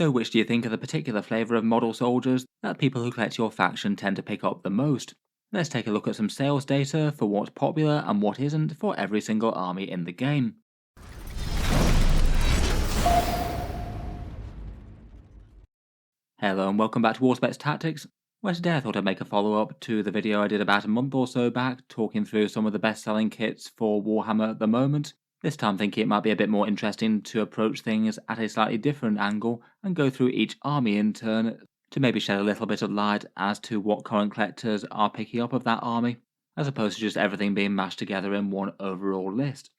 So which do you think are the particular flavour of model soldiers that people who collect your faction tend to pick up the most? Let's take a look at some sales data for what's popular and what isn't for every single army in the game. Hello and welcome back to Auspex Tactics, where today I thought I'd make a follow-up to the video I did about a month or so back, talking through some of the best-selling kits for Warhammer at the moment. This time thinking it might be a bit more interesting to approach things at a slightly different angle and go through each army in turn to maybe shed a little bit of light as to what current collectors are picking up of that army, as opposed to just everything being mashed together in one overall list.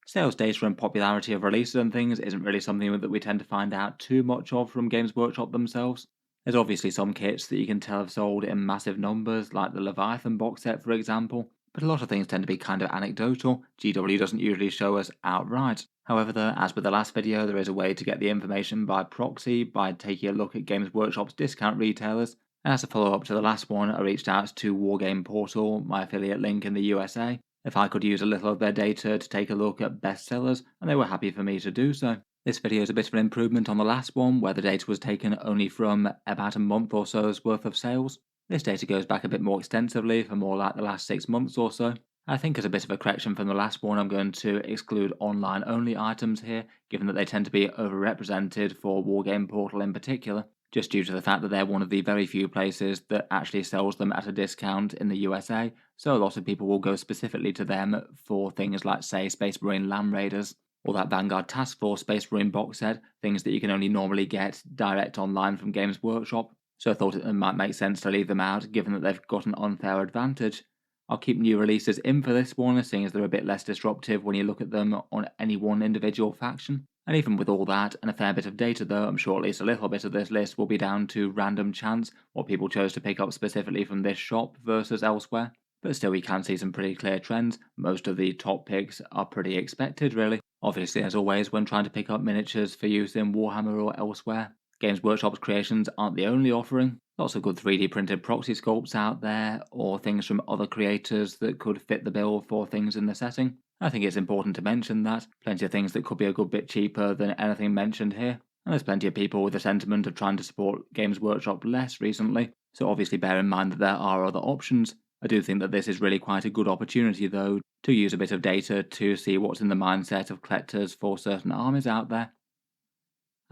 Sales data and popularity of releases and things isn't really something that we tend to find out too much of from Games Workshop themselves. There's obviously some kits that you can tell have sold in massive numbers, like the Leviathan box set for example, but a lot of things tend to be kind of anecdotal. GW doesn't usually show us outright. However though, as with the last video, there is a way to get the information by proxy by taking a look at Games Workshop's discount retailers, and as a follow-up to the last one, I reached out to Wargame Portal, my affiliate link in the USA, if I could use a little of their data to take a look at bestsellers, and they were happy for me to do so. This video is a bit of an improvement on the last one, where the data was taken only from about a month or so's worth of sales. This data goes back a bit more extensively for more like the last 6 months or so. I think as a bit of a correction from the last one, I'm going to exclude online only items here, given that they tend to be overrepresented for Wargame Portal in particular, just due to the fact that they're one of the very few places that actually sells them at a discount in the USA, so a lot of people will go specifically to them for things like, say, Space Marine Land Raiders, or that Vanguard Task Force Space Marine box set, things that you can only normally get direct online from Games Workshop, so I thought it might make sense to leave them out, given that they've got an unfair advantage. I'll keep new releases in for this one, seeing as they're a bit less disruptive when you look at them on any one individual faction. And even with all that, and a fair bit of data though, I'm sure at least a little bit of this list will be down to random chance, what people chose to pick up specifically from this shop versus elsewhere. But still we can see some pretty clear trends. Most of the top picks are pretty expected really. Obviously as always when trying to pick up miniatures for use in Warhammer or elsewhere, Games Workshop's creations aren't the only offering. Lots of good 3D printed proxy sculpts out there, or things from other creators that could fit the bill for things in the setting. I think it's important to mention that. Plenty of things that could be a good bit cheaper than anything mentioned here. And there's plenty of people with the sentiment of trying to support Games Workshop less recently, so obviously bear in mind that there are other options. I do think that this is really quite a good opportunity though, to use a bit of data to see what's in the mindset of collectors for certain armies out there.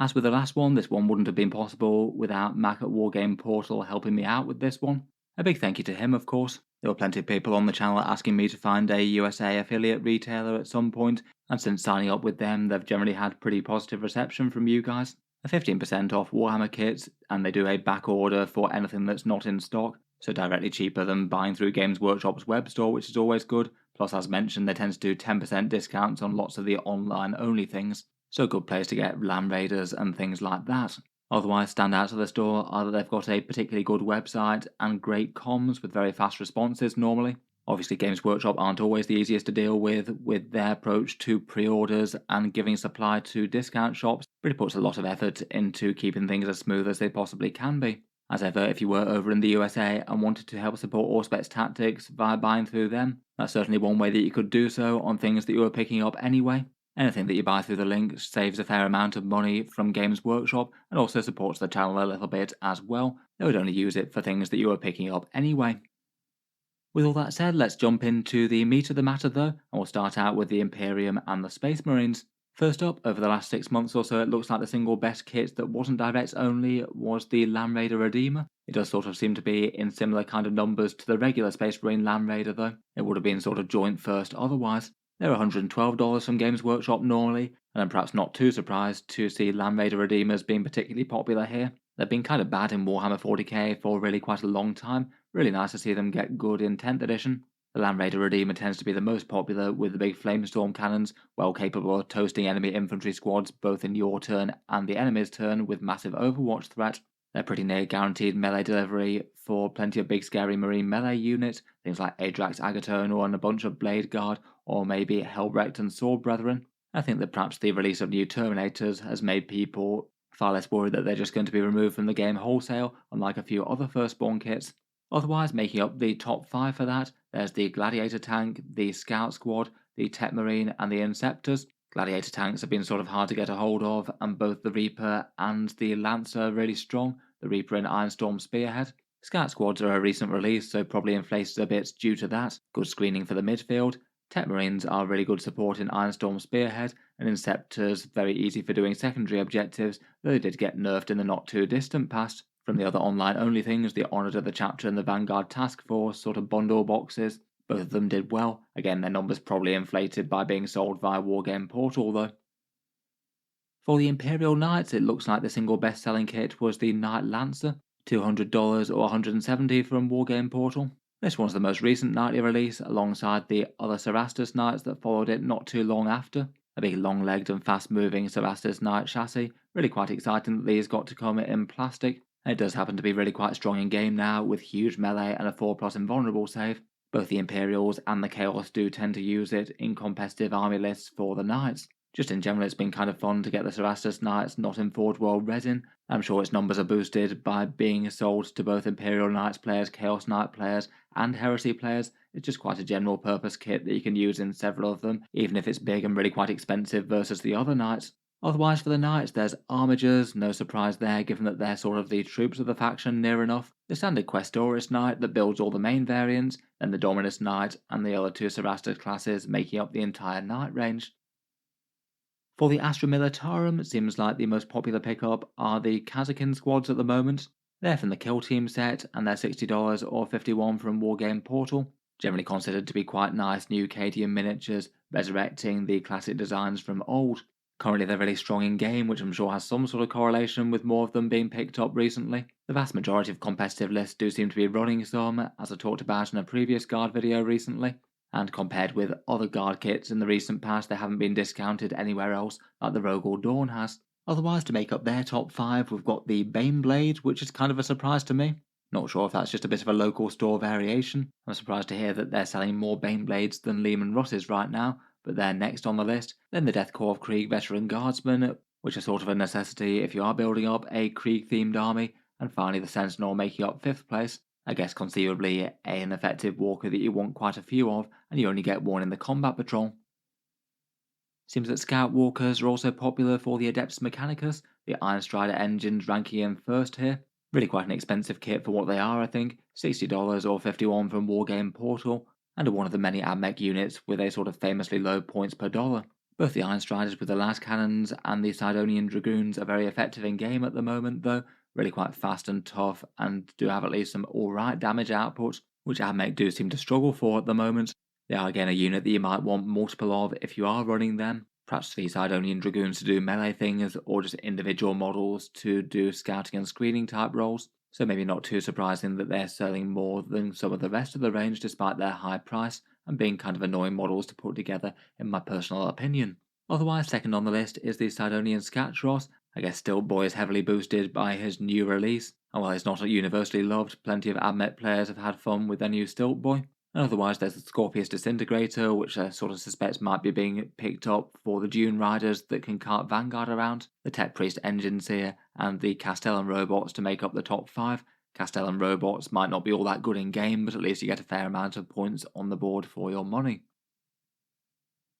As with the last one, this one wouldn't have been possible without Mac at Wargame Portal helping me out with this one. A big thank you to him, of course. There were plenty of people on the channel asking me to find a USA affiliate retailer at some point, and since signing up with them, they've generally had pretty positive reception from you guys. A 15% off Warhammer kits, and they do a back order for anything that's not in stock, so directly cheaper than buying through Games Workshop's web store, which is always good. Plus, as mentioned, they tend to do 10% discounts on lots of the online only things, so a good place to get Land Raiders and things like that. Otherwise, standouts of the store are that they've got a particularly good website and great comms with very fast responses normally. Obviously, Games Workshop aren't always the easiest to deal with their approach to pre-orders and giving supply to discount shops, but it puts a lot of effort into keeping things as smooth as they possibly can be. As ever, if you were over in the USA and wanted to help support Auspex Tactics via buying through them, that's certainly one way that you could do so on things that you were picking up anyway. Anything that you buy through the link saves a fair amount of money from Games Workshop and also supports the channel a little bit as well. They would only use it for things that you are picking up anyway. With all that said, let's jump into the meat of the matter though, and we'll start out with the Imperium and the Space Marines. First up, over the last 6 months or so, it looks like the single best kit that wasn't direct only was the Land Raider Redeemer. It does sort of seem to be in similar kind of numbers to the regular Space Marine Land Raider though. It would have been sort of joint first otherwise. They're $112 from Games Workshop normally, and I'm perhaps not too surprised to see Land Raider Redeemers being particularly popular here. They've been kind of bad in Warhammer 40K for really quite a long time. Really nice to see them get good in 10th edition. The Land Raider Redeemer tends to be the most popular with the big Flamestorm cannons, well capable of toasting enemy infantry squads both in your turn and the enemy's turn with massive overwatch threat. They're pretty near guaranteed melee delivery for plenty of big scary marine melee units, things like Adrax Agatonal and a bunch of Blade Guard, or maybe Helbrecht and Sword Brethren. I think that perhaps the release of new Terminators has made people far less worried that they're just going to be removed from the game wholesale, unlike a few other Firstborn kits. Otherwise, making up the top 5 for that, there's the Gladiator Tank, the Scout Squad, the Tet Marine and the Inceptors. Gladiator tanks have been sort of hard to get a hold of, and both the Reaper and the Lancer are really strong, the Reaper and Ironstorm Spearhead. Scout squads are a recent release, so probably inflated a bit due to that. Good screening for the midfield. Tech Marines are really good support in Ironstorm Spearhead, and Inceptors very easy for doing secondary objectives, though they did get nerfed in the not too distant past. From the other online only things, the Honoured of the Chapter and the Vanguard Task Force sort of bundle boxes. Both of them did well. Again, their numbers probably inflated by being sold via Wargame Portal though. For the Imperial Knights, it looks like the single best-selling kit was the Knight Lancer, $200 or $170 from Wargame Portal. This one's the most recent nightly release, alongside the other Cerastus Knights that followed it not too long after. A big long-legged and fast-moving Cerastus Knight chassis. Really quite exciting that these got to come in plastic. And it does happen to be really quite strong in game now, with huge melee and a 4+ invulnerable save. Both the Imperials and the Chaos do tend to use it in competitive army lists for the Knights. Just in general, it's been kind of fun to get the Cerastus Knights not in Forge World resin. I'm sure its numbers are boosted by being sold to both Imperial Knights players, Chaos Knight players, and Heresy players. It's just quite a general purpose kit that you can use in several of them, even if it's big and really quite expensive versus the other Knights. Otherwise, for the Knights, there's Armigers, no surprise there given that they're sort of the troops of the faction near enough. The standard Questoris Knight that builds all the main variants, then the Dominus Knight, and the other two Cerastus classes making up the entire Knight range. For the Astra Militarum, it seems like the most popular pickup are the Kazakin squads at the moment. They're from the Kill Team set, and they're $60 or $51 from Wargame Portal. Generally considered to be quite nice new Cadian miniatures, resurrecting the classic designs from old. Currently they're really strong in game, which I'm sure has some sort of correlation with more of them being picked up recently. The vast majority of competitive lists do seem to be running some, as I talked about in a previous guard video recently. And compared with other guard kits in the recent past, they haven't been discounted anywhere else like the Rogue or Dawn has. Otherwise, to make up their top 5, we've got the Baneblade, which is kind of a surprise to me. Not sure if that's just a bit of a local store variation. I'm surprised to hear that they're selling more Baneblades than Lehman Russes right now, but they're next on the list. Then the Death Corps of Krieg Veteran Guardsmen, which are sort of a necessity if you are building up a Krieg-themed army. And finally the Sentinel making up 5th place. I guess conceivably an effective walker that you want quite a few of, and you only get one in the combat patrol. Seems that Scout Walkers are also popular for the Adeptus Mechanicus, the Iron Strider engines ranking in first here. Really quite an expensive kit for what they are, I think. $60 or $51 from Wargame Portal, and are one of the many AdMech units with a sort of famously low points per dollar. Both the Iron Striders with the las cannons and the Sidonian Dragoons are very effective in game at the moment though, really quite fast and tough, and do have at least some alright damage output, which AdMech do seem to struggle for at the moment. They are again a unit that you might want multiple of if you are running them. Perhaps the Sidonian Dragoons to do melee things, or just individual models to do scouting and screening type roles. So maybe not too surprising that they're selling more than some of the rest of the range despite their high price, and being kind of annoying models to put together in my personal opinion. Otherwise, second on the list is the Sidonian Skatros. I guess Stilt Boy is heavily boosted by his new release, and while he's not universally loved, plenty of AdMech players have had fun with their new Stilt Boy. And otherwise there's the Scorpius Disintegrator, which I sort of suspect might be being picked up for the Dune Riders that can cart Vanguard around, the Tech Priest Engines here, and the Castellan Robots to make up the top 5. Castellan Robots might not be all that good in game, but at least you get a fair amount of points on the board for your money.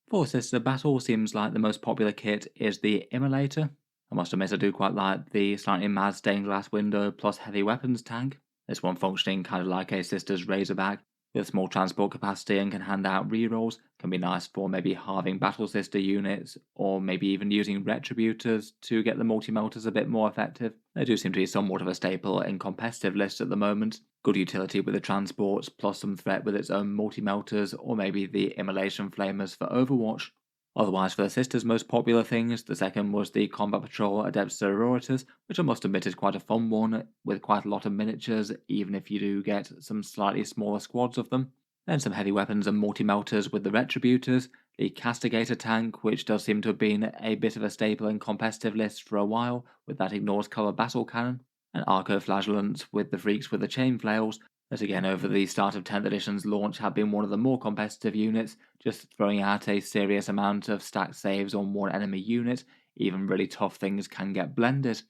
For Sisters of Battle, seems like the most popular kit is the Immolator. I must admit I do quite like the slightly mad stained glass window plus heavy weapons tank. This one functioning kind of like a Sisters Razorback, with small transport capacity and can hand out rerolls. Can be nice for maybe halving Battle Sister units, or maybe even using Retributors to get the multi-melters a bit more effective. They do seem to be somewhat of a staple in competitive lists at the moment. Good utility with the transports, plus some threat with its own multi-melters, or maybe the Immolation Flamers for Overwatch. Otherwise, for the Sisters' most popular things, the second was the Combat Patrol Adepta Sororitas, which I must admit is quite a fun one, with quite a lot of miniatures, even if you do get some slightly smaller squads of them. Then some heavy weapons and multi-melters with the Retributors, the Castigator tank, which does seem to have been a bit of a staple in competitive lists for a while, with that Ignores Colour Battle Cannon, and Arco-Flagellants with the Freaks with the Chain Flails, that again over the start of 10th edition's launch have been one of the more competitive units, just throwing out a serious amount of stacked saves on one enemy unit. Even really tough things can get blended.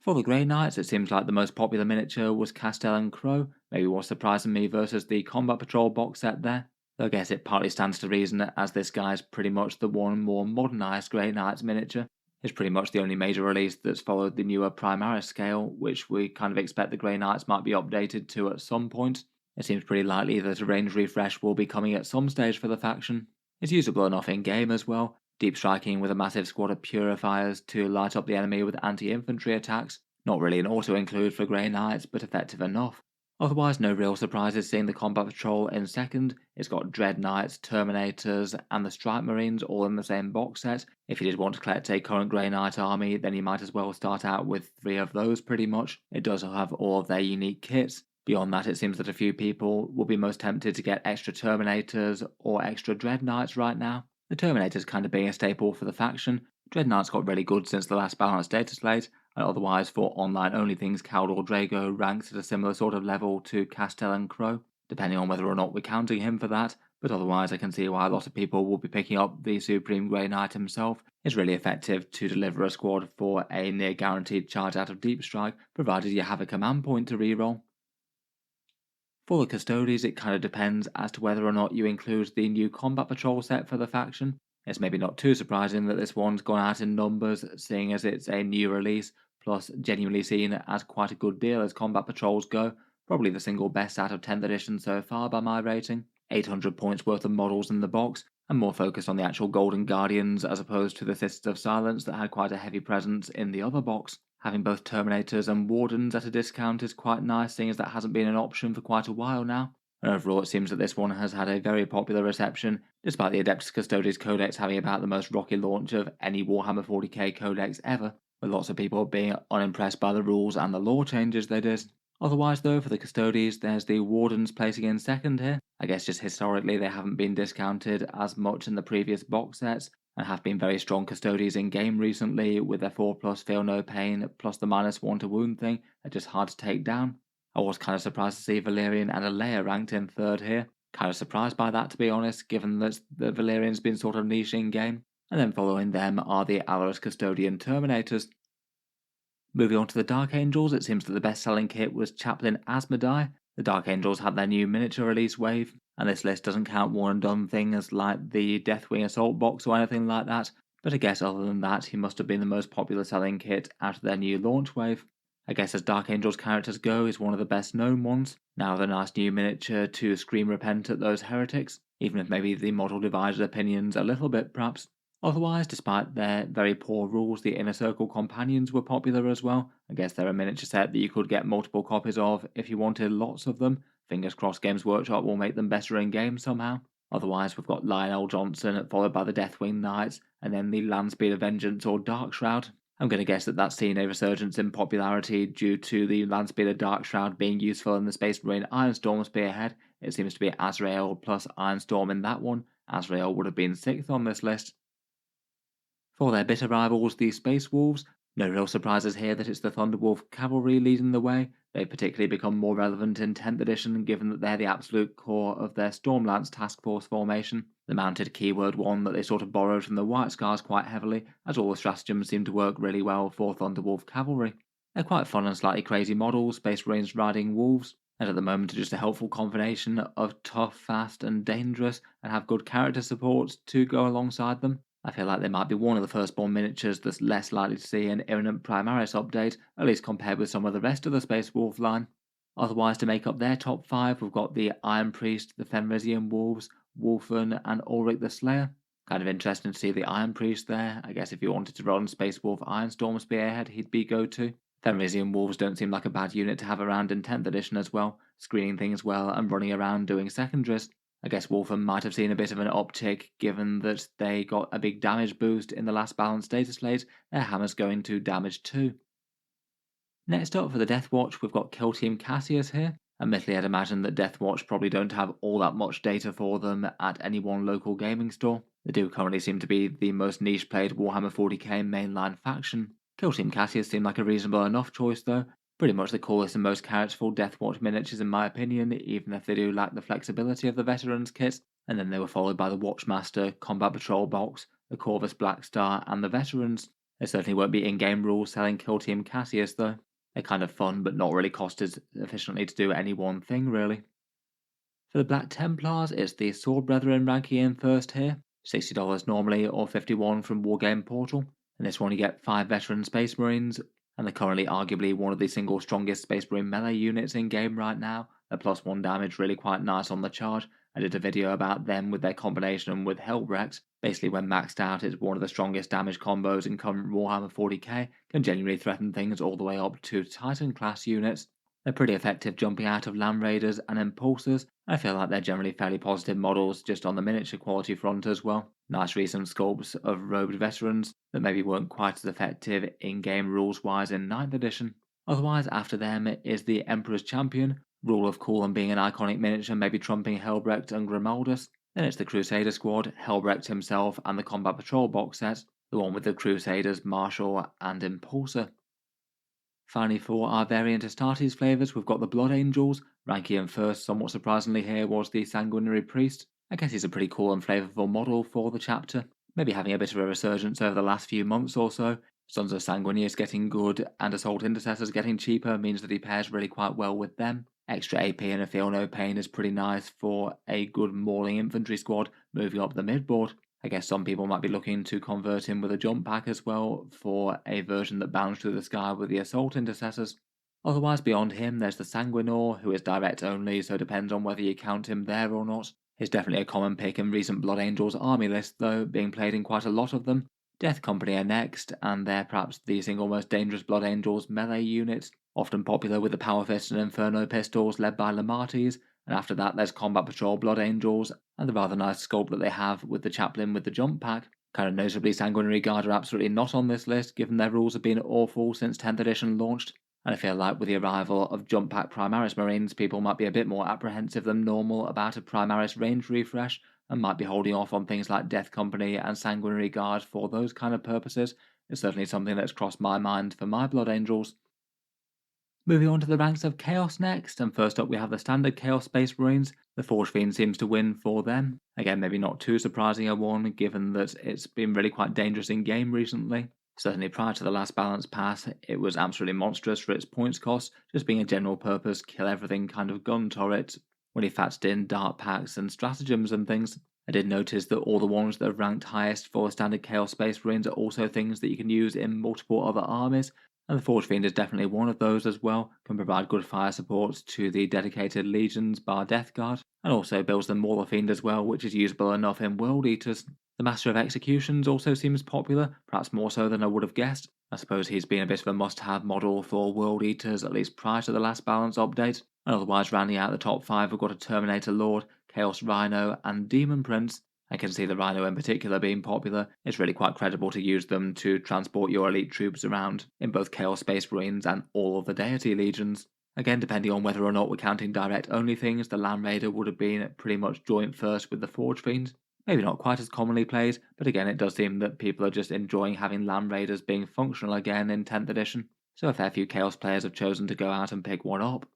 For the Grey Knights, it seems like the most popular miniature was Castellan Crow, maybe what's surprising me versus the Combat Patrol box set there. Though I guess it partly stands to reason as this guy's pretty much the one more modernised Grey Knights miniature. It's pretty much the only major release that's followed the newer Primaris scale, which we kind of expect the Grey Knights might be updated to at some point. It seems pretty likely that a range refresh will be coming at some stage for the faction. It's usable enough in game as well, deep striking with a massive squad of purifiers to light up the enemy with anti-infantry attacks. Not really an auto-include for Grey Knights, but effective enough. Otherwise, no real surprises seeing the Combat Patrol in second. It's got Dread Knights, Terminators, and the Strike Marines all in the same box set. If you did want to collect a current Grey Knight army, then you might as well start out with 3 of those pretty much. It does have all of their unique kits. Beyond that, it seems that a few people will be most tempted to get extra Terminators or extra Dread Knights right now. The Terminators kind of being a staple for the faction. Dread Knights got really good since the last balanced data slate, and otherwise for online-only things, Caldor Drago ranks at a similar sort of level to Castellan Crow, depending on whether or not we're counting him for that, but otherwise I can see why a lot of people will be picking up the Supreme Grey Knight himself. It's really effective to deliver a squad for a near-guaranteed charge out of Deep Strike, provided you have a command point to reroll. For the Custodes, it kind of depends as to whether or not you include the new Combat Patrol set for the faction. It's maybe not too surprising that this one's gone out in numbers, seeing as it's a new release, plus genuinely seen as quite a good deal as Combat Patrols go, probably the single best out of 10th edition so far by my rating. 800 points worth of models in the box, and more focused on the actual Golden Guardians as opposed to the Sisters of Silence that had quite a heavy presence in the other box. Having both Terminators and Wardens at a discount is quite nice, seeing as that hasn't been an option for quite a while now. And overall, it seems that this one has had a very popular reception, despite the Adeptus Custodes Codex having about the most rocky launch of any Warhammer 40k codex ever, with lots of people being unimpressed by the rules and the lore changes they did. Otherwise, though, for the Custodes, there's the Wardens placing in second here. I guess just historically they haven't been discounted as much in the previous box sets, and have been very strong Custodes in game recently, with their 4+ feel no pain, plus the -1 to wound thing, they're just hard to take down. I was kind of surprised to see Valyrian and Alea ranked in third here. Kind of surprised by that, to be honest, given that the Valyrian's been sort of niche in game. And then following them are the Alaric Custodian Terminators. Moving on to the Dark Angels, it seems that the best-selling kit was Chaplain Asmodai. The Dark Angels had their new miniature release wave, and this list doesn't count one-and-done things like the Deathwing Assault box or anything like that, but I guess other than that, he must have been the most popular selling kit out of their new launch wave. I guess as Dark Angels characters go, he's one of the best known ones. Now the nice new miniature to scream repent at those heretics, even if maybe the model divided opinions a little bit perhaps. Otherwise, despite their very poor rules, the Inner Circle companions were popular as well. I guess they're a miniature set that you could get multiple copies of if you wanted lots of them. Fingers crossed Games Workshop will make them better in game somehow. Otherwise, we've got Lionel Johnson, followed by the Deathwing Knights, and then the Landspeeder Vengeance or Dark Shroud. I'm going to guess that that's seen a resurgence in popularity due to the Landspeeder Dark Shroud being useful in the Space Marine Ironstorm Spearhead. It seems to be Azrael plus Ironstorm in that one. Azrael would have been 6th on this list. For their bitter rivals, the Space Wolves, no real surprises here that it's the Thunderwolf Cavalry leading the way. They've particularly become more relevant in 10th edition given that they're the absolute core of their Stormlance task force formation. The mounted keyword one that they sort of borrowed from the White Scars quite heavily, as all the stratagems seem to work really well for Thunderwolf Cavalry. They're quite fun and slightly crazy models, Space Marines riding wolves, and at the moment are just a helpful combination of tough, fast and dangerous, and have good character support to go alongside them. I feel like they might be one of the firstborn miniatures that's less likely to see an imminent Primaris update, at least compared with some of the rest of the Space Wolf line. Otherwise, to make up their top 5, we've got the Iron Priest, the Fenrisian Wolves, Wolfen, and Ulrich the Slayer. Kind of interesting to see the Iron Priest there. I guess if you wanted to run Space Wolf Ironstorm Spearhead, he'd be go-to. Fenrisian Wolves don't seem like a bad unit to have around in 10th edition as well, screening things well and running around doing secondaries. I guess Wolfen might have seen a bit of an uptick given that they got a big damage boost in the last balanced data slate, their hammers going to damage 2. Next up for the Deathwatch, we've got Kill Team Cassius here. Admittedly, I'd imagine that Deathwatch probably don't have all that much data for them at any one local gaming store. They do currently seem to be the most niche played Warhammer 40k mainline faction. Kill Team Cassius seemed like a reasonable enough choice though. Pretty much the coolest and most characterful Deathwatch miniatures in my opinion, even if they do lack the flexibility of the Veterans kit. And then they were followed by the Watchmaster, Combat Patrol box, the Corvus Black Star, and the Veterans. There certainly won't be in-game rules selling Kill Team Cassius though. They're kind of fun, but not really costed efficiently to do any one thing really. For the Black Templars, it's the Sword Brethren ranking in first here, $60 normally or $51 from Wargame Portal. In this one you get 5 veteran Space Marines, and they're currently arguably one of the single strongest Space Marine melee units in game right now. Their +1 damage really quite nice on the charge. I did a video about them with their combination with Helbrecht. Basically when maxed out it's one of the strongest damage combos in current Warhammer 40k, can genuinely threaten things all the way up to Titan class units. They're pretty effective jumping out of Land Raiders and Impulsors. I feel like they're generally fairly positive models just on the miniature quality front as well. Nice recent sculpts of robed veterans that maybe weren't quite as effective in-game rules-wise in 9th edition. Otherwise, after them is the Emperor's Champion, rule of cool and being an iconic miniature maybe trumping Helbrecht and Grimaldus. Then it's the Crusader Squad, Helbrecht himself and the Combat Patrol box set, the one with the Crusaders, Marshal and Impulsor. Finally, for our variant Astartes flavours, we've got the Blood Angels. Ranking in first, somewhat surprisingly here, was the Sanguinary Priest. I guess he's a pretty cool and flavourful model for the chapter. Maybe having a bit of a resurgence over the last few months or so. Sons of Sanguinius getting good and Assault Intercessors getting cheaper means that he pairs really quite well with them. Extra AP and a Feel No Pain is pretty nice for a good mauling infantry squad moving up the midboard. I guess some people might be looking to convert him with a jump pack as well for a version that bounds through the sky with the Assault Intercessors. Otherwise, beyond him, there's the Sanguinor, who is direct only, so depends on whether you count him there or not. He's definitely a common pick in recent Blood Angels army list though, being played in quite a lot of them. Death Company are next, and they're perhaps the single most dangerous Blood Angels melee unit, often popular with the Power Fist and Inferno pistols led by Lamates, and after that there's Combat Patrol Blood Angels, and the rather nice sculpt that they have with the Chaplain with the jump pack. Kind of notably, Sanguinary Guard are absolutely not on this list, given their rules have been awful since 10th edition launched, and I feel like with the arrival of jump pack Primaris Marines, people might be a bit more apprehensive than normal about a Primaris range refresh, and might be holding off on things like Death Company and Sanguinary Guard for those kind of purposes. It's certainly something that's crossed my mind for my Blood Angels. Moving on to the ranks of Chaos next, and first up we have the standard Chaos Space Marines. The Forge Fiend seems to win for them. Again, maybe not too surprising a one, given that it's been really quite dangerous in game recently. Certainly prior to the last balance pass, it was absolutely monstrous for its points cost, just being a general purpose, kill everything kind of gun turret, when he factored in dart packs and stratagems and things. I did notice that all the ones that have ranked highest for standard Chaos Space Marines are also things that you can use in multiple other armies, and the Forge Fiend is definitely one of those as well, can provide good fire support to the dedicated legions bar Death Guard, and also builds the Mauler Fiend as well, which is usable enough in World Eaters. The Master of Executions also seems popular, perhaps more so than I would have guessed. I suppose he's been a bit of a must-have model for World Eaters, at least prior to the last balance update, and otherwise rounding out the top 5 we've got a Terminator Lord, Chaos Rhino and Demon Prince. I can see the Rhino in particular being popular. It's really quite credible to use them to transport your elite troops around in both Chaos Space Marines and all of the Deity Legions. Again, depending on whether or not we're counting direct only things, the Land Raider would have been pretty much joint first with the Forge Fiend. Maybe not quite as commonly played, but again it does seem that people are just enjoying having Land Raiders being functional again in 10th edition, so a fair few Chaos players have chosen to go out and pick one up.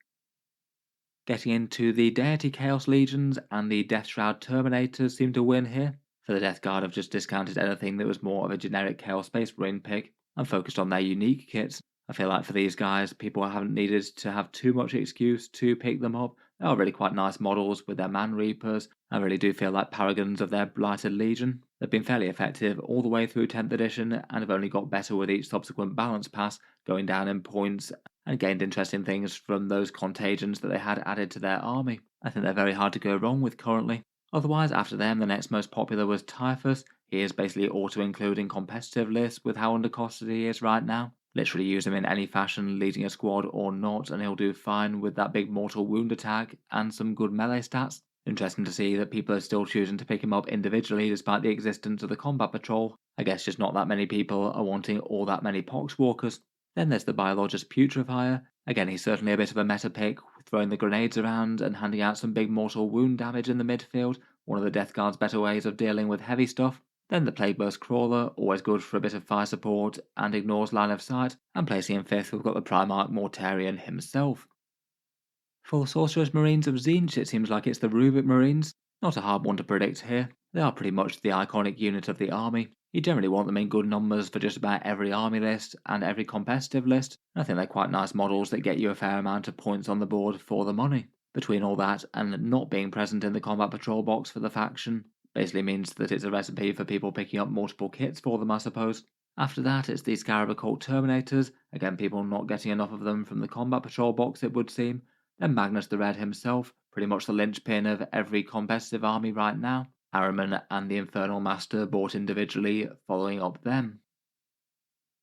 Getting into the Deity Chaos Legions and the Death Shroud Terminators seem to win here. For the Death Guard, I've just discounted anything that was more of a generic Chaos Space Marine pick and focused on their unique kits. I feel like for these guys, people haven't needed to have too much excuse to pick them up. They are really quite nice models with their Man Reapers. I really do feel like paragons of their Blighted Legion. They've been fairly effective all the way through 10th edition and have only got better with each subsequent balance pass, going down in points and gained interesting things from those contagions that they had added to their army. I think they're very hard to go wrong with currently. Otherwise, after them, the next most popular was Typhus. He is basically auto-including competitive lists with how undercosted he is right now. Literally use him in any fashion, leading a squad or not, and he'll do fine with that big mortal wound attack and some good melee stats. Interesting to see that people are still choosing to pick him up individually despite the existence of the Combat Patrol. I guess just not that many people are wanting all that many Poxwalkers. Then there's the Biologist Putrefier. Again, he's certainly a bit of a meta pick, throwing the grenades around and handing out some big mortal wound damage in the midfield, one of the Death Guard's better ways of dealing with heavy stuff. Then the Plagueburst Crawler, always good for a bit of fire support and ignores line of sight, and placing in 5th we've got the Primarch Mortarion himself. For Sorcerer's Marines of Tzeentch, it seems like it's the Rubik Marines. Not a hard one to predict here. They are pretty much the iconic unit of the army. You generally want them in good numbers for just about every army list and every competitive list. I think they're quite nice models that get you a fair amount of points on the board for the money. Between all that and not being present in the combat patrol box for the faction, basically means that it's a recipe for people picking up multiple kits for them, I suppose. After that, it's the Scarab Occult Terminators, again people not getting enough of them from the combat patrol box it would seem. Then Magnus the Red himself, pretty much the linchpin of every competitive army right now. Harriman and the Infernal Master bought individually, following up them.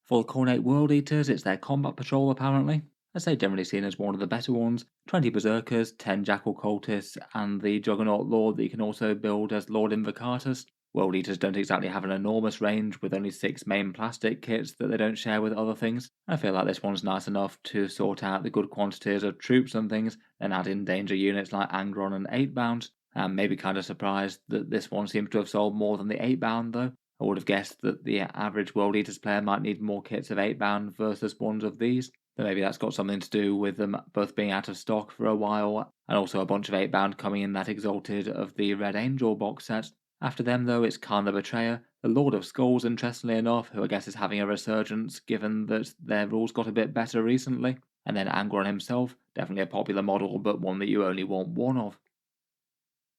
For the Cornate World Eaters, it's their combat patrol apparently. I'd say generally seen as one of the better ones. 20 Berserkers, 10 Jackal Cultists, and the Juggernaut Lord that you can also build as Lord Invocatus. World Eaters don't exactly have an enormous range, with only 6 main plastic kits that they don't share with other things. I feel like this one's nice enough to sort out the good quantities of troops and things, then add in danger units like Angron and 8-bound. I'm maybe kind of surprised that this one seems to have sold more than the 8-bound though. I would have guessed that the average World Eaters player might need more kits of 8-bound versus ones of these, but maybe that's got something to do with them both being out of stock for a while, and also a bunch of 8-bound coming in that Exalted of the Red Angel box set. After them though, it's Khan the Betrayer, the Lord of Skulls interestingly enough, who I guess is having a resurgence given that their rules got a bit better recently, and then Angron himself, definitely a popular model but one that you only want one of.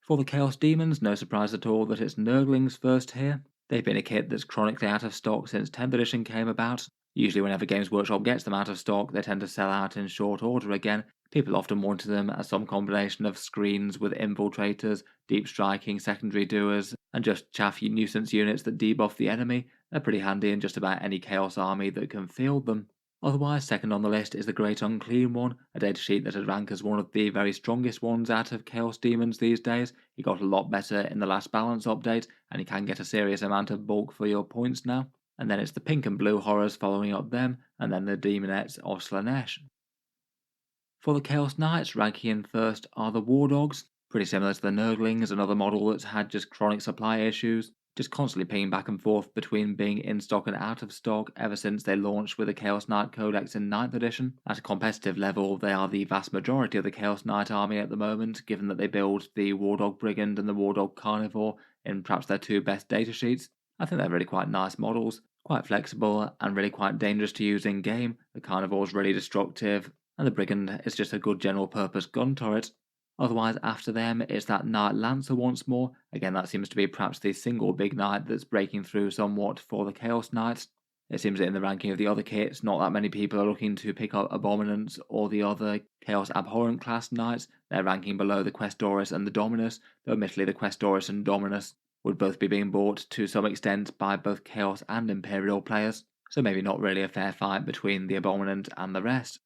For the Chaos Demons, no surprise at all that it's Nurglings first here. They've been a kit that's chronically out of stock since 10th edition came about. Usually whenever Games Workshop gets them out of stock, they tend to sell out in short order again. People often wanted them as some combination of screens with infiltrators, deep striking secondary doers, and just chaffy nuisance units that debuff the enemy. They're pretty handy in just about any Chaos army that can field them. Otherwise, second on the list is the Great Unclean one, a datasheet that would rank as one of the very strongest ones out of Chaos Demons these days. He got a lot better in the last balance update, and he can get a serious amount of bulk for your points now. And then it's the pink and blue horrors following up them, and then the Demonettes of Slanesh. For the Chaos Knights, ranking in first are the War Dogs, pretty similar to the Nurglings, another model that's had just chronic supply issues, just constantly pinging back and forth between being in stock and out of stock ever since they launched with the Chaos Knight Codex in 9th edition. At a competitive level, they are the vast majority of the Chaos Knight army at the moment, given that they build the War Dog Brigand and the War Dog Carnivore in perhaps their 2 best datasheets. I think they're really quite nice models, quite flexible and really quite dangerous to use in game. The Carnivore's really destructive, and the Brigand is just a good general purpose gun turret. Otherwise, after them, it's that Knight Lancer once more. Again, that seems to be perhaps the single big knight that's breaking through somewhat for the Chaos Knights. It seems that in the ranking of the other kits, not that many people are looking to pick up Abominants or the other Chaos Abhorrent class knights. They're ranking below the Questoris and the Dominus, though admittedly the Questoris and Dominus would both be being bought to some extent by both Chaos and Imperial players, so maybe not really a fair fight between the Abominant and the rest.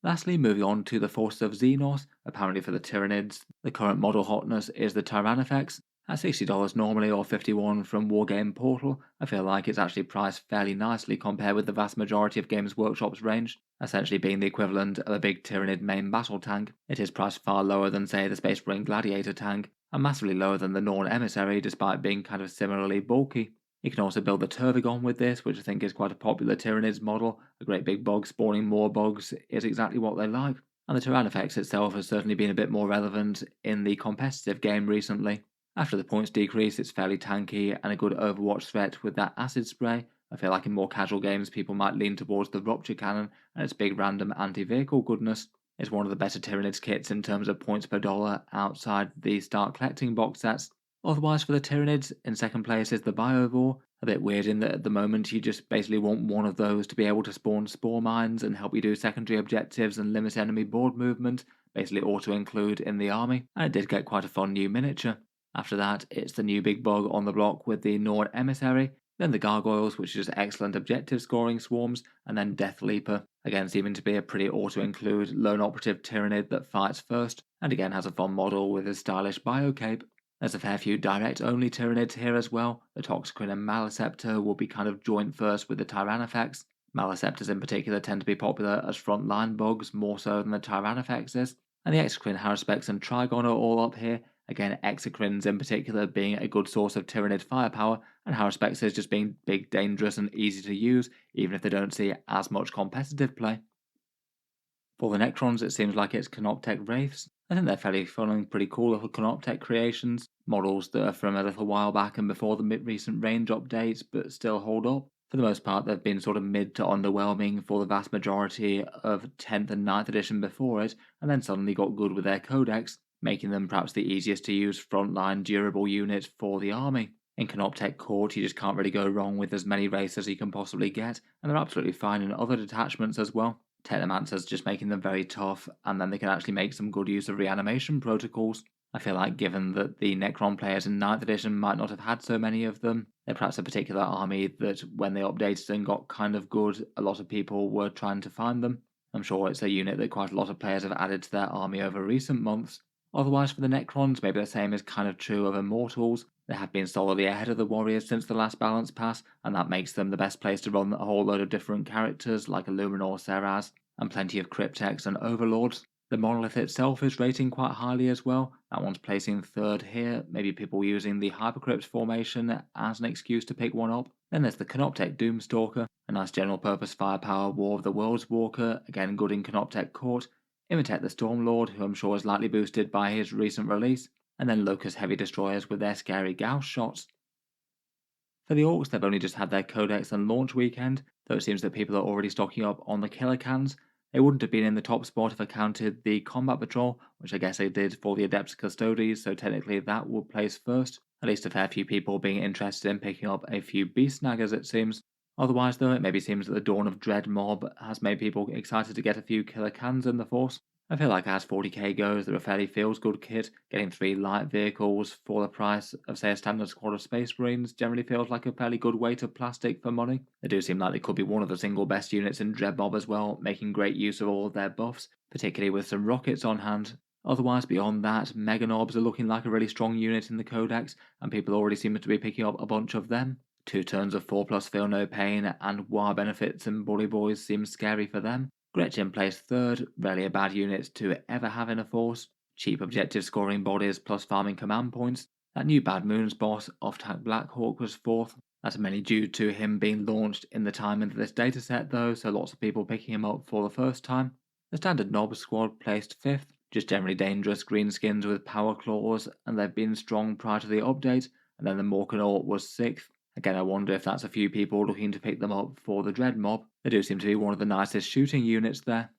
Lastly, moving on to the Forces of Xenos, apparently for the Tyranids, the current model hotness is the Tyrannifex. At $60 normally or $51 from Wargame Portal, I feel like it's actually priced fairly nicely compared with the vast majority of Games Workshop's range, essentially being the equivalent of a big Tyranid main battle tank. It is priced far lower than say the Space Marine Gladiator tank, and massively lower than the Norn Emissary despite being kind of similarly bulky. You can also build the Turvigon with this, which I think is quite a popular Tyranids model. A great big bug spawning more bugs is exactly what they like. And the Tyrannifex itself has certainly been a bit more relevant in the competitive game recently. After the points decrease, it's fairly tanky and a good Overwatch threat with that acid spray. I feel like in more casual games people might lean towards the Rupture Cannon and its big random anti-vehicle goodness. It's one of the better Tyranids kits in terms of points per dollar outside the Start Collecting box sets. Otherwise, for the Tyranids, in second place is the Biovore. A bit weird in that at the moment you just basically want one of those to be able to spawn spore mines and help you do secondary objectives and limit enemy board movement, basically auto-include in the army, and it did get quite a fun new miniature. After that, it's the new big bug on the block with the Norn Emissary, then the Gargoyles, which is just excellent objective scoring swarms, and then Death Leaper, again seeming to be a pretty auto-include lone operative Tyranid that fights first, and again has a fun model with his stylish bio-cape. There's a fair few direct-only Tyranids here as well. The Toxicrin and Maleceptor will be kind of joint first with the Tyrannifex. Maleceptors in particular tend to be popular as front-line bugs more so than the Tyrannifex is. And the Exocrine, Haruspex and Trigon are all up here. Again, Exocrines in particular being a good source of Tyranid firepower, and Haruspexes just being big, dangerous and easy to use, even if they don't see as much competitive play. For the Necrons, it seems like it's Canoptech Wraiths. I think they're fairly fun and pretty cool little Canoptech creations, models that are from a little while back and before the recent range updates, but still hold up. For the most part, they've been sort of mid to underwhelming for the vast majority of 10th and 9th edition before it, and then suddenly got good with their codex, making them perhaps the easiest to use frontline durable unit for the army. In Canoptech Court, you just can't really go wrong with as many races as you can possibly get, and they're absolutely fine in other detachments as well. Technomancers just making them very tough, and then they can actually make some good use of reanimation protocols. I feel like given that the Necron players in 9th edition might not have had so many of them, they're perhaps a particular army that when they updated and got kind of good, a lot of people were trying to find them. I'm sure it's a unit that quite a lot of players have added to their army over recent months. Otherwise, for the Necrons, maybe the same is kind of true of Immortals. They have been solidly ahead of the Warriors since the last balance pass, and that makes them the best place to run a whole load of different characters like Illuminor, Seraz, and plenty of Cryptex and Overlords. The monolith itself is rating quite highly as well. That one's placing third here, maybe people using the Hypercrypt formation as an excuse to pick one up. Then there's the Canoptech Doomstalker, a nice general purpose firepower War of the Worlds Walker, again good in Canoptech Court. Imitate the Stormlord, who I'm sure is lightly boosted by his recent release, and then Locust Heavy Destroyers with their scary Gauss shots. For the Orks, they've only just had their Codex and launch weekend, though it seems that people are already stocking up on the killer cans. They wouldn't have been in the top spot if I counted the Combat Patrol, which I guess they did for the Adeptus Custodes, so technically that would place first. At least a fair few people being interested in picking up a few Beast Snaggers, it seems. Otherwise, though, it maybe seems that the Dawn of Dread mob has made people excited to get a few killer cans in the force. I feel like as 40k goes, they're a fairly feels-good kit. Getting 3 light vehicles for the price of, say, a standard squad of Space Marines generally feels like a fairly good weight of plastic for money. They do seem like they could be one of the single best units in Dreadmob as well, making great use of all of their buffs, particularly with some rockets on hand. Otherwise, beyond that, Meganobs are looking like a really strong unit in the Codex, and people already seem to be picking up a bunch of them. 2 turns of 4+ Feel No Pain and War benefits and Bully Boys seem scary for them. Gretchen placed third, rarely a bad unit to ever have in a force. Cheap objective scoring bodies plus farming command points. That new Bad Moons boss, Off-Tack Blackhawk, was fourth. That's mainly due to him being launched in the time into this dataset though, so lots of people picking him up for the first time. The standard Nob squad placed fifth, just generally dangerous greenskins with power claws, and they've been strong prior to the update, and then the Morkanaut was sixth. Again, I wonder if that's a few people looking to pick them up for the Dread mob. They do seem to be one of the nicest shooting units there.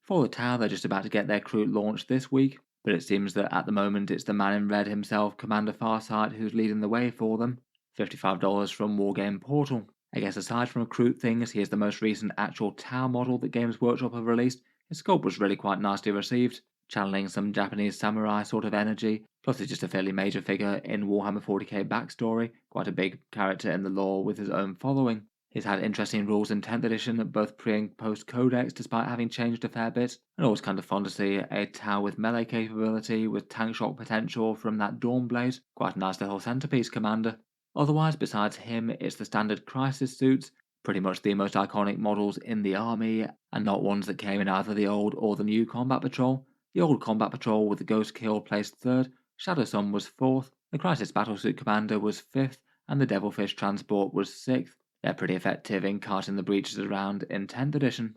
For the Tower, they're just about to get their Kroot launched this week, but it seems that at the moment it's the man in red himself, Commander Farsight, who's leading the way for them. $55 from Wargame Portal. I guess aside from Kroot things, he is the most recent actual Tower model that Games Workshop have released. His sculpt was really quite nicely received, channeling some Japanese samurai sort of energy, plus he's just a fairly major figure in Warhammer 40k backstory, quite a big character in the lore with his own following. He's had interesting rules in 10th edition, both pre and post codex, despite having changed a fair bit, and always kind of fun to see a Tau with melee capability with tank shock potential from that Dawnblade, quite a nice little centerpiece commander. Otherwise, besides him, it's the standard crisis suits, pretty much the most iconic models in the army, and not ones that came in either the old or the new Combat Patrol. The old Combat Patrol with the Ghost Kill placed third, Shadow Sun was fourth, the Crisis Battlesuit Commander was fifth, and the Devilfish Transport was sixth. They're pretty effective in carting the breaches around in 10th edition.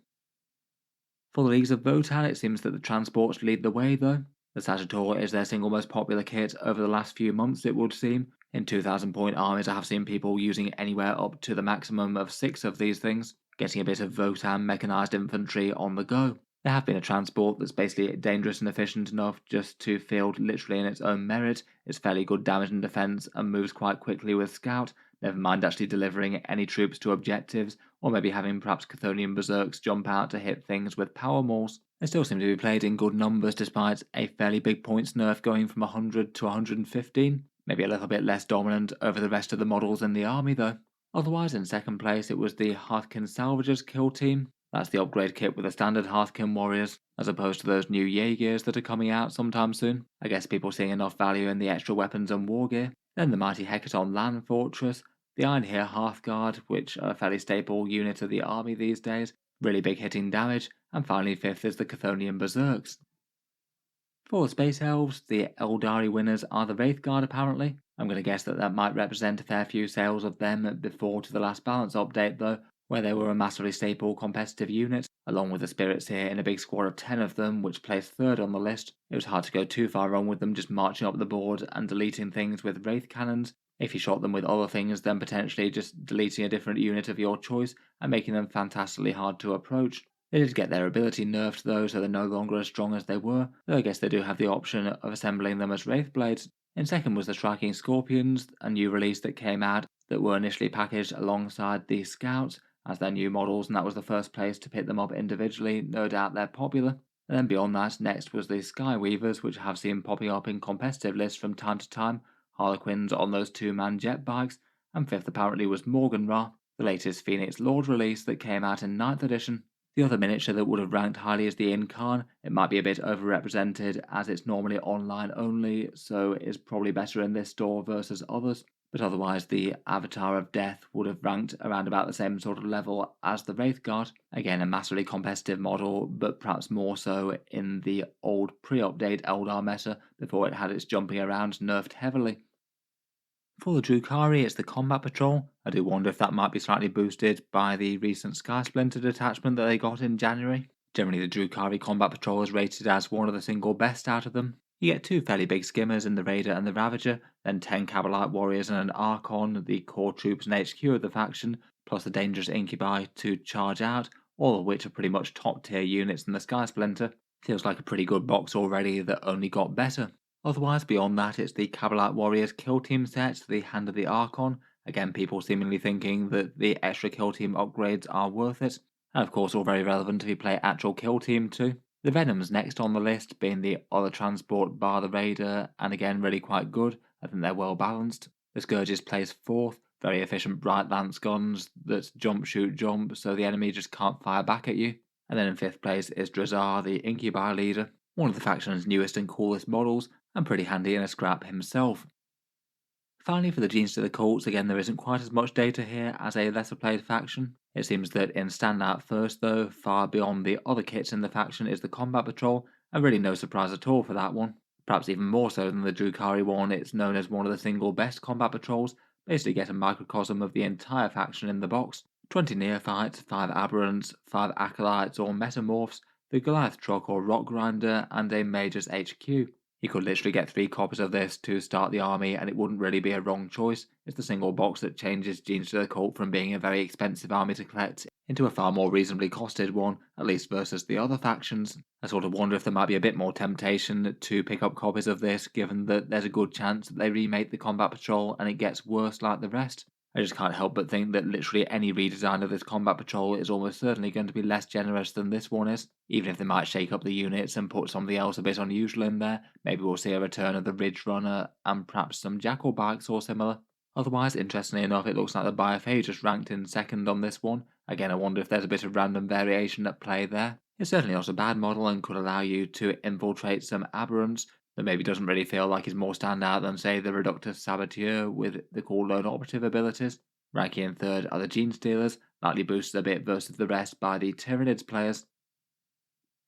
For the Leagues of Votann, it seems that the transports lead the way though. The Sagittor is their single most popular kit over the last few months, it would seem. In 2000 point armies I have seen people using anywhere up to the maximum of 6 of these things, getting a bit of Votann mechanised infantry on the go. There have been a transport that's basically dangerous and efficient enough just to field literally in its own merit. It's fairly good damage and defense and moves quite quickly with Scout, never mind actually delivering any troops to objectives, or maybe having perhaps Chthonian Berserks jump out to hit things with power mauls. They still seem to be played in good numbers despite a fairly big points nerf going from 100 to 115. Maybe a little bit less dominant over the rest of the models in the army though. Otherwise, in second place it was the Hearthkin Salvagers kill team. That's the upgrade kit with the standard Hearthkin warriors, as opposed to those new Jaegers that are coming out sometime soon. I guess people seeing enough value in the extra weapons and war gear. Then the mighty Hecaton Land Fortress, the Iron Here Hearthguard, which are a fairly staple unit of the army these days, really big hitting damage, and finally fifth is the Chthonian Berserks. For the Space Elves, the Aeldari winners are the Wraithguard apparently. I'm going to guess that that might represent a fair few sales of them before to the last balance update though, where they were a massively staple competitive unit, along with the Spirits here in a big squad of 10 of them, which placed third on the list. It was hard to go too far wrong with them just marching up the board and deleting things with Wraith Cannons, If you shot them with other things, then potentially just deleting a different unit of your choice and making them fantastically hard to approach. They did get their ability nerfed though, so they're no longer as strong as they were, though I guess they do have the option of assembling them as Wraithblades. In second was the Striking Scorpions, a new release that came out that were initially packaged alongside the Scouts as their new models, and that was the first place to pick them up individually. No doubt they're popular. And then beyond that, next was the Skyweavers, which I have seen popping up in competitive lists from time to time, Harlequins on those two-man jet bikes, and fifth apparently was Morgan-Ra, the latest Phoenix Lord release that came out in 9th edition. The other miniature that would have ranked highly is the Incarn. It might be a bit overrepresented as it's normally online only, so it's probably better in this store versus others. But otherwise, the Avatar of Death would have ranked around about the same sort of level as the Wraithguard. Again, a massively competitive model, but perhaps more so in the old pre-update Eldar meta before it had its jumping around nerfed heavily. For the Drukhari, it's the Combat Patrol. I do wonder if that might be slightly boosted by the recent Sky Splinter detachment that they got in January. Generally, the Drukhari Combat Patrol is rated as one of the single best out of them. You get 2 fairly big skimmers in the Raider and the Ravager, then 10 Cabalite Warriors and an Archon, the core troops and HQ of the faction, plus the dangerous Incubi to charge out, all of which are pretty much top tier units in the Sky Splinter. Feels like a pretty good box already that only got better. Otherwise, beyond that, it's the Cabalite Warriors Kill Team set, the Hand of the Archon. Again, people seemingly thinking that the extra Kill Team upgrades are worth it. And of course, all very relevant if you play actual Kill Team too. The Venoms next on the list, being the other transport bar the Raider, and again, really quite good. I think they're well balanced. The Scourges plays 4th, very efficient bright lance guns that jump, shoot, jump, so the enemy just can't fire back at you. And then in 5th place is Drazar, the Incubi leader, one of the faction's newest and coolest models, and pretty handy in a scrap himself. Finally, for the Genestealer Cults, again there isn't quite as much data here as a lesser played faction. It seems that in standout first though, far beyond the other kits in the faction is the Combat Patrol, and really no surprise at all for that one. Perhaps even more so than the Drukhari one, it's known as one of the single best Combat Patrols, basically get a microcosm of the entire faction in the box. 20 Neophytes, 5 Aberrants, 5 Acolytes or Metamorphs, the Goliath Truck or Rock Grinder, and a Mage's HQ. You could literally get 3 copies of this to start the army and it wouldn't really be a wrong choice. It's the single box that changes Genestealer Cult from being a very expensive army to collect into a far more reasonably costed one, at least versus the other factions. I sort of wonder if there might be a bit more temptation to pick up copies of this, given that there's a good chance that they remake the Combat Patrol and it gets worse like the rest. I just can't help but think that literally any redesign of this Combat Patrol is almost certainly going to be less generous than this one is. Even if they might shake up the units and put something else a bit unusual in there, maybe we'll see a return of the Ridge Runner and perhaps some Jackal bikes or similar. Otherwise, interestingly enough, it looks like the BFA just ranked in second on this one. Again, I wonder if there's a bit of random variation at play there. It's certainly not a bad model and could allow you to infiltrate some aberrants that maybe doesn't really feel like is more standout than, say, the Reductus Saboteur with the cool lone operative abilities. Ranking in third are the Genestealers, likely boosted a bit versus the rest by the Tyranids players.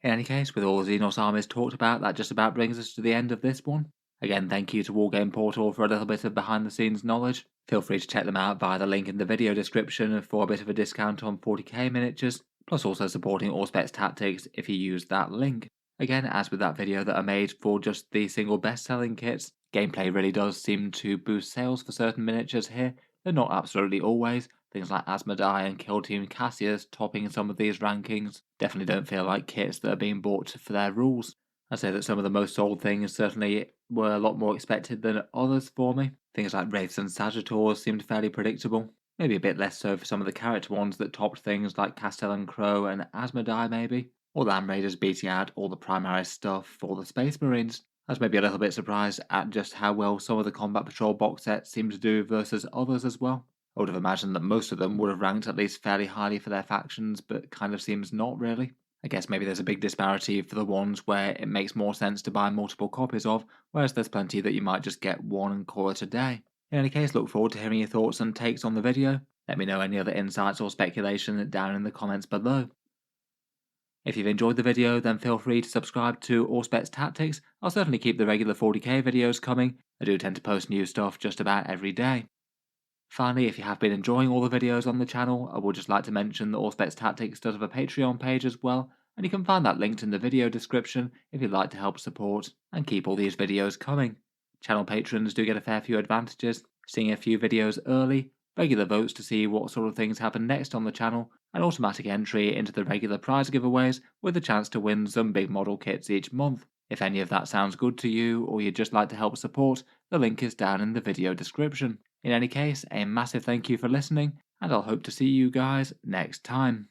In any case, with all the Xenos armies talked about, that just about brings us to the end of this one. Again, thank you to Wargame Portal for a little bit of behind the scenes knowledge. Feel free to check them out via the link in the video description for a bit of a discount on 40k miniatures, plus also supporting Auspex Tactics if you use that link. Again, as with that video that I made for just the single best-selling kits, gameplay really does seem to boost sales for certain miniatures here, though not absolutely always. Things like Asmodai and Kill Team Cassius topping some of these rankings definitely don't feel like kits that are being bought for their rules. I'd say that some of the most sold things certainly were a lot more expected than others for me. Things like Wraiths and Sagittars seemed fairly predictable. Maybe a bit less so for some of the character ones that topped things like Castellan Crow and Asmodai maybe. Or Land Raiders beating out all the Primaris stuff for the Space Marines. I was maybe a little bit surprised at just how well some of the Combat Patrol box sets seem to do versus others as well. I would have imagined that most of them would have ranked at least fairly highly for their factions, but kind of seems not really. I guess maybe there's a big disparity for the ones where it makes more sense to buy multiple copies of, whereas there's plenty that you might just get one and call it a day. In any case, look forward to hearing your thoughts and takes on the video. Let me know any other insights or speculation down in the comments below. If you've enjoyed the video, then feel free to subscribe to Auspex Tactics. I'll certainly keep the regular 40k videos coming. I do tend to post new stuff just about every day. Finally, if you have been enjoying all the videos on the channel, I would just like to mention that Auspex Tactics does have a Patreon page as well, and you can find that linked in the video description if you'd like to help support and keep all these videos coming. Channel patrons do get a fair few advantages, seeing a few videos early, regular votes to see what sort of things happen next on the channel, and automatic entry into the regular prize giveaways with a chance to win some big model kits each month. If any of that sounds good to you, or you'd just like to help support, the link is down in the video description. In any case, a massive thank you for listening, and I'll hope to see you guys next time.